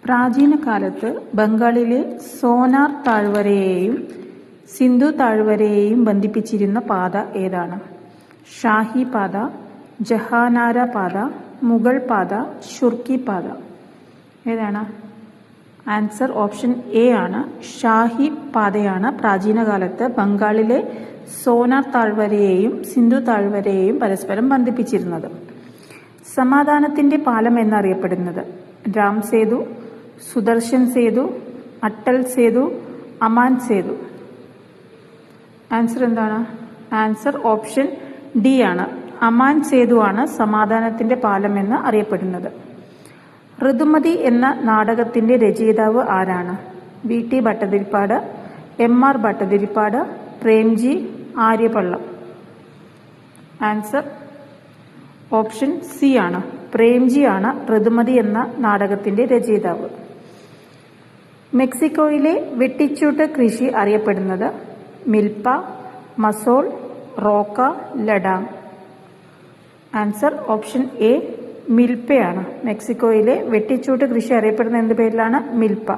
പ്രാചീന കാലത്ത് ബംഗാളിലെ സോനാർ താഴ്വരയെയും സിന്ധു താഴ്വരയെയും ബന്ധിപ്പിച്ചിരുന്ന പാത ഏതാണ്? ഷാഹി പാത, ജഹാനാര പാത, മുഗൾ പാത, ഷുർക്കി പാത. ഏതാണ് ആൻസർ? ഓപ്ഷൻ എ ആണ്. ഷാഹി പാതയാണ് പ്രാചീന കാലത്ത് ബംഗാളിലെ സോനാർ താഴ്വരയെയും സിന്ധു താഴ്വരയെയും പരസ്പരം ബന്ധിപ്പിച്ചിരുന്നത്. സമാധാനത്തിന്റെ പാലം എന്നറിയപ്പെടുന്നത് രാം സേതു, സുദർശൻ സേതു, അട്ടൽ സേതു, അമാൻ സേതു. ആൻസർ എന്താണ്? ആൻസർ ഓപ്ഷൻ ഡി ആണ്. അമാൻ സേതു ആണ് സമാധാനത്തിന്റെ പാലം എന്ന് അറിയപ്പെടുന്നത്. ഋതുമതി എന്ന നാടകത്തിന്റെ രചയിതാവ് ആരാണ്? V T Bhattathiripad, M R Bhattathiripad, Premji, Aryapallam. Answer option C ആണ്. പ്രേംജി ആണ് ഋതുമതി എന്ന നാടകത്തിന്റെ രചയിതാവ്. മെക്സിക്കോയിലെ വെട്ടിച്ചൂട്ട് കൃഷി അറിയപ്പെടുന്നത് milpa, masole, roca, ladang. Answer option A മിൽപ്പയാണ്. മെക്സിക്കോയിലെ വെട്ടിച്ചൂട്ട് കൃഷി അറിയപ്പെടുന്ന എന്ത് പേരിലാണ്? മിൽപ്പ.